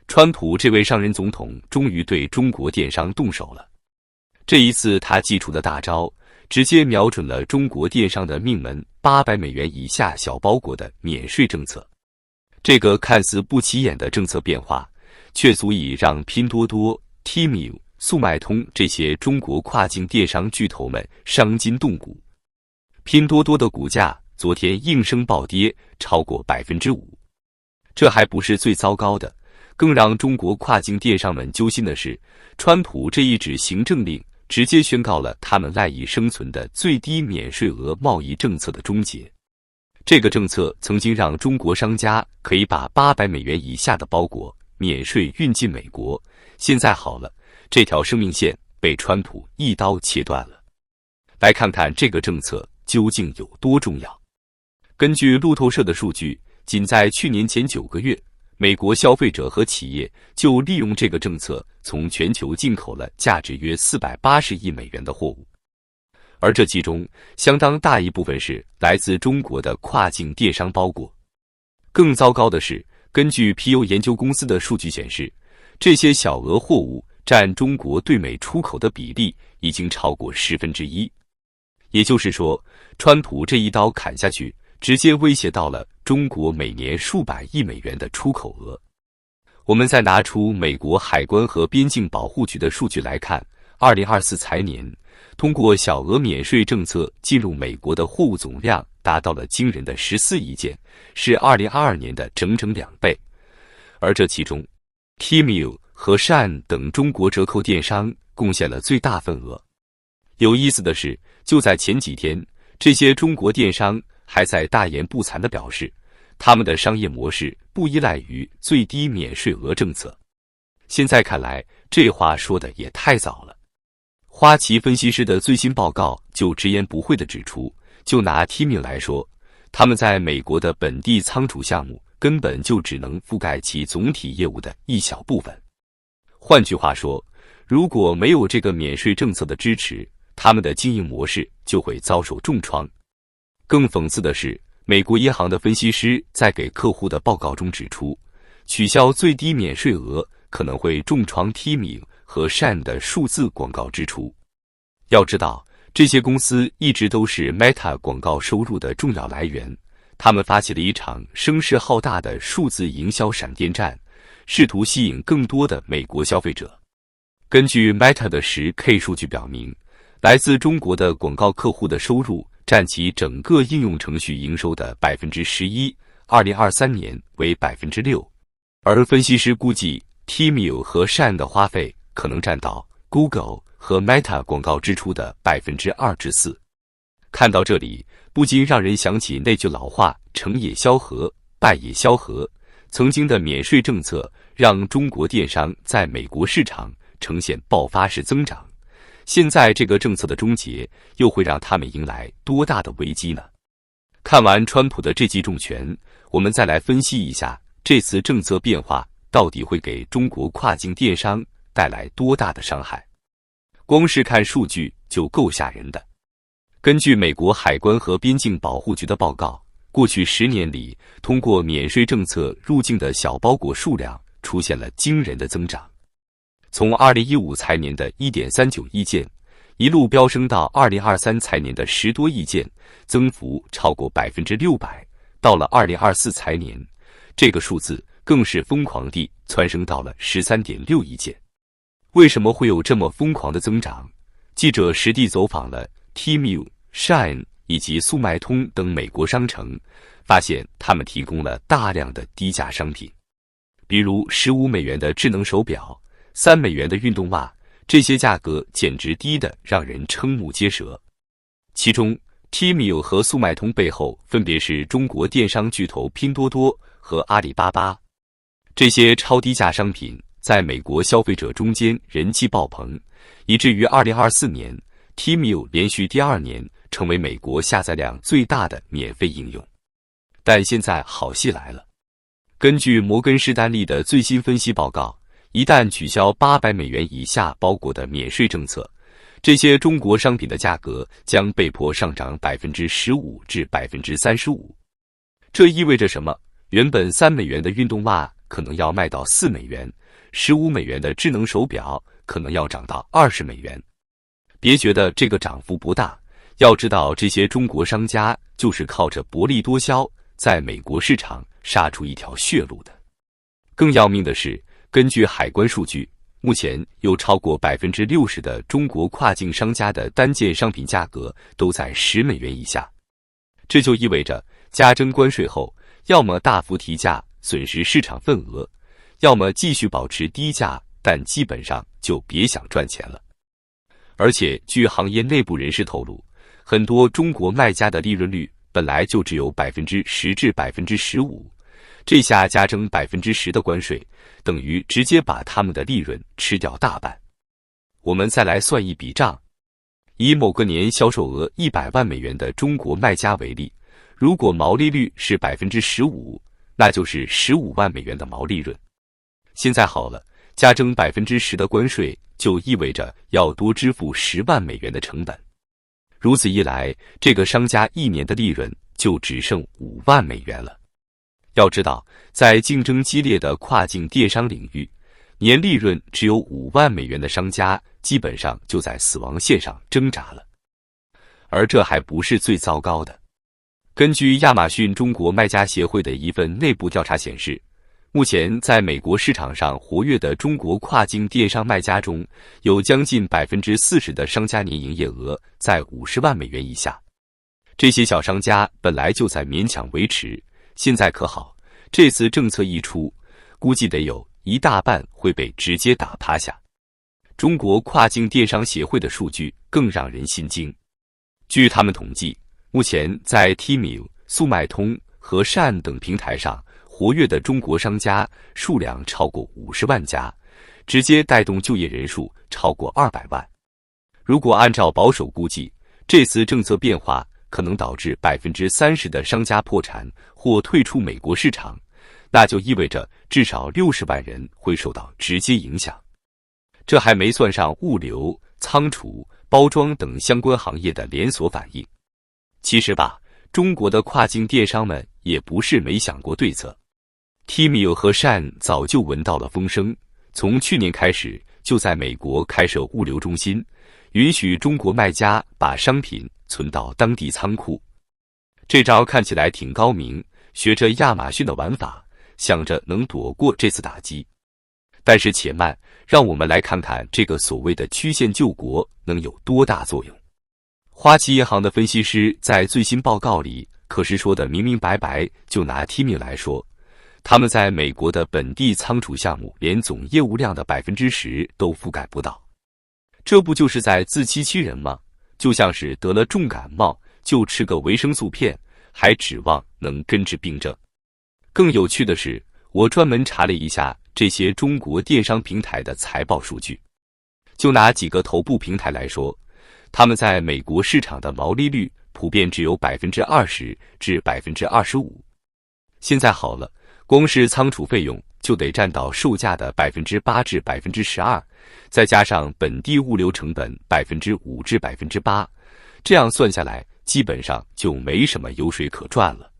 川普这位上任总统终于对中国电商动手了。这一次他祭出的大招，直接瞄准了中国电商的命门，800美元以下小包裹的免税政策。这个看似不起眼的政策变化，却足以让拼多多、Temu、速卖通这些中国跨境电商巨头们伤筋动骨。拼多多的股价昨天应声暴跌超过 5%。这还不是最糟糕的，更让中国跨境电商们揪心的是，川普这一纸行政令直接宣告了他们赖以生存的最低免税额贸易政策的终结。这个政策曾经让中国商家可以把800美元以下的包裹免税运进美国，现在好了，这条生命线被川普一刀切断了。来看看这个政策究竟有多重要。根据路透社的数据，仅在去年前9个月，美国消费者和企业就利用这个政策从全球进口了价值约480亿美元的货物，而这其中相当大一部分是来自中国的跨境电商包裹。更糟糕的是，根据皮尤研究公司的数据显示，这些小额货物占中国对美出口的比例已经超过1/10。也就是说，川普这一刀砍下去，直接威胁到了中国每年数百亿美元的出口额。我们再拿出美国海关和边境保护局的数据来看，2024财年通过小额免税政策进入美国的货物总量达到了惊人的14亿件，是2022年的整整2倍。而这其中 Temu 和 Shein 等中国折扣电商贡献了最大份额。有意思的是，就在前几天，这些中国电商还在大言不惭地表示，他们的商业模式不依赖于最低免税额政策。现在看来，这话说的也太早了。花旗分析师的最新报告就直言不讳地指出，就拿 Temu 来说，他们在美国的本地仓储项目根本就只能覆盖其总体业务的一小部分。换句话说，如果没有这个免税政策的支持，他们的经营模式就会遭受重创。更讽刺的是，美国银行的分析师在给客户的报告中指出，取消最低免税额可能会重创 Temu 和 Shein 的数字广告支出。要知道，这些公司一直都是 Meta 广告收入的重要来源，他们发起了一场声势浩大的数字营销闪电战，试图吸引更多的美国消费者。根据 Meta 的10K 数据表明，来自中国的广告客户的收入占其整个应用程序营收的 11%，2023年为 6%。而分析师估计 Temu 和 Shein 的花费可能占到 Google 和 Meta 广告支出的 2%至4%。看到这里，不禁让人想起那句老话，成也萧何，败也萧何。曾经的免税政策让中国电商在美国市场呈现爆发式增长，现在这个政策的终结又会让他们迎来多大的危机呢？看完川普的这记重拳，我们再来分析一下这次政策变化到底会给中国跨境电商带来多大的伤害。光是看数据就够吓人的。根据美国海关和边境保护局的报告，过去10年里，通过免税政策入境的小包裹数量出现了惊人的增长，从2015财年的 1.39 亿件一路飙升到2023财年的10多亿件，增幅超过 600%。 到了2024财年，这个数字更是疯狂地蹿升到了 13.6 亿件。为什么会有这么疯狂的增长？记者实地走访了 Temu、Shein 以及速卖通等美国商城，发现他们提供了大量的低价商品，比如15美元的智能手表、3美元的运动袜，这些价格简直低得让人瞠目结舌。其中 Temu 和速卖通背后分别是中国电商巨头拼多多和阿里巴巴。这些超低价商品在美国消费者中间人气爆棚，以至于2024年 Temu 连续第2年成为美国下载量最大的免费应用。但现在好戏来了，根据摩根士丹利的最新分析报告，一旦取消800美元以下包裹的免税政策，这些中国商品的价格将被迫上涨 15%至 35%。这意味着什么？原本3美元的运动袜可能要卖到$4，15的智能手表可能要涨到$20。别觉得这个涨幅不大，要知道这些中国商家就是靠着薄利多销，在美国市场杀出一条血路的。更要命的是，根据海关数据，目前有超过60%的中国跨境商家的单件商品价格都在$10以下。这就意味着加征关税后，要么大幅提价损失市场份额，要么继续保持低价，但基本上就别想赚钱了。而且据行业内部人士透露，很多中国卖家的利润率本来就只有10%至15%，这下加征10%的关税，等于直接把他们的利润吃掉大半。我们再来算一笔账，以某个年销售额$100万的中国卖家为例，如果毛利率是15%，那就是$15万的毛利润。现在好了，加征10%的关税，就意味着要多支付$10万的成本。如此一来，这个商家一年的利润就只剩$5万了。要知道，在竞争激烈的跨境电商领域，年利润只有$5万的商家，基本上就在死亡线上挣扎了。而这还不是最糟糕的。根据亚马逊中国卖家协会的一份内部调查显示，目前在美国市场上活跃的中国跨境电商卖家中，有将近40%的商家年营业额在$50万以下。这些小商家本来就在勉强维持，现在可好，这次政策一出，估计得有一大半会被直接打趴下。中国跨境电商协会的数据更让人心惊。据他们统计，目前在 Temu、速卖通和善等平台上活跃的中国商家数量超过50万家，直接带动就业人数超过200万。如果按照保守估计，这次政策变化可能导致30%的商家破产或退出美国市场，那就意味着至少60万人会受到直接影响。这还没算上物流、仓储、包装等相关行业的连锁反应。其实吧，中国的跨境电商们也不是没想过对策。Temu 和善早就闻到了风声，从去年开始就在美国开设物流中心，允许中国卖家把商品存到当地仓库。这招看起来挺高明，学着亚马逊的玩法，想着能躲过这次打击。但是且慢，让我们来看看这个所谓的曲线救国能有多大作用。花旗银行的分析师在最新报告里可是说得明明白白，就拿 Temu 来说，他们在美国的本地仓储项目连总业务量的10%都覆盖不到。这不就是在自欺欺人吗？就像是得了重感冒就吃个维生素片，还指望能根治病症。更有趣的是，我专门查了一下这些中国电商平台的财报数据。就拿几个头部平台来说，他们在美国市场的毛利率普遍只有20%至25%。现在好了，光是仓储费用就得占到售价的8%至12%，再加上本地物流成本5%至8%，这样算下来，基本上就没什么油水可赚了。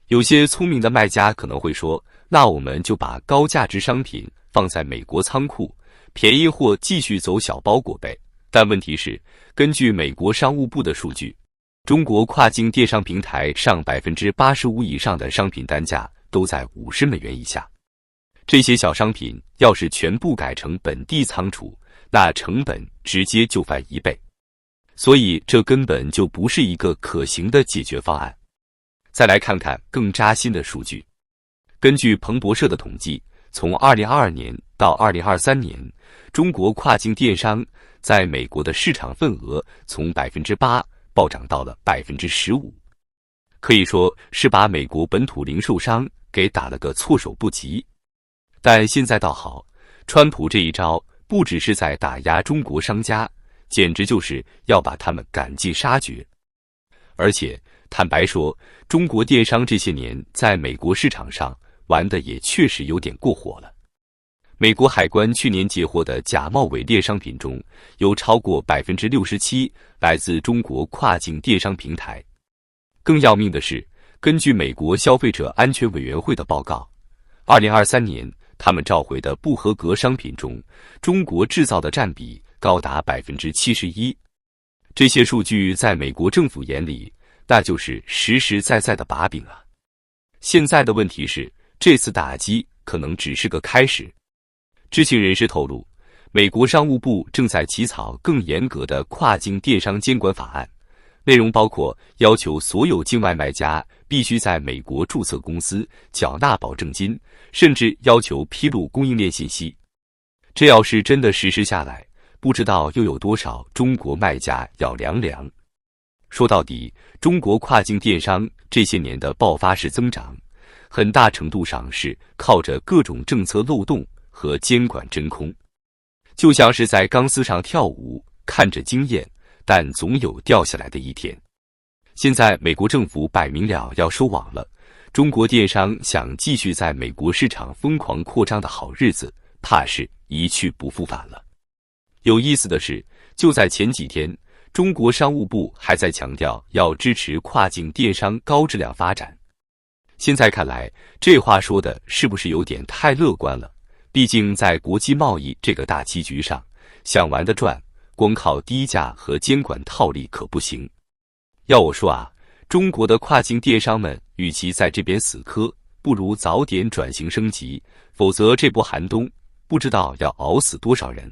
有些聪明的卖家可能会说，那我们就把高价值商品放在美国仓库，便宜货继续走小包裹呗。但问题是，根据美国商务部的数据，中国跨境电商平台上85%以上的商品单价都在$50以下。这些小商品要是全部改成本地仓储，那成本直接就翻1倍。所以这根本就不是一个可行的解决方案。再来看看更扎心的数据。根据彭博社的统计，从2022年到2023年，中国跨境电商在美国的市场份额从8%暴涨到了15%，可以说是把美国本土零售商给打了个措手不及。但现在倒好，川普这一招不只是在打压中国商家，简直就是要把他们赶尽杀绝。而且坦白说，中国电商这些年在美国市场上玩的也确实有点过火了。美国海关去年截获的假冒伪劣商品中，有超过67%来自中国跨境电商平台。更要命的是，根据美国消费者安全委员会的报告2023年，他们召回的不合格商品中，中国制造的占比高达71%。这些数据在美国政府眼里，那就是实实在在的把柄啊！现在的问题是，这次打击可能只是个开始。知情人士透露，美国商务部正在起草更严格的跨境电商监管法案，内容包括要求所有境外卖家必须在美国注册公司、缴纳保证金，甚至要求披露供应链信息。这要是真的实施下来，不知道又有多少中国卖家要凉凉。说到底，中国跨境电商这些年的爆发式增长，很大程度上是靠着各种政策漏洞和监管真空。就像是在钢丝上跳舞，看着惊艳，但总有掉下来的一天。现在美国政府摆明了要收网了，中国电商想继续在美国市场疯狂扩张的好日子，怕是一去不复返了。有意思的是，就在前几天，中国商务部还在强调要支持跨境电商高质量发展。现在看来，这话说的是不是有点太乐观了？毕竟在国际贸易这个大棋局上，想玩得转，光靠低价和监管套利可不行。要我说啊，中国的跨境电商们与其在这边死磕，不如早点转型升级，否则这波寒冬不知道要熬死多少人。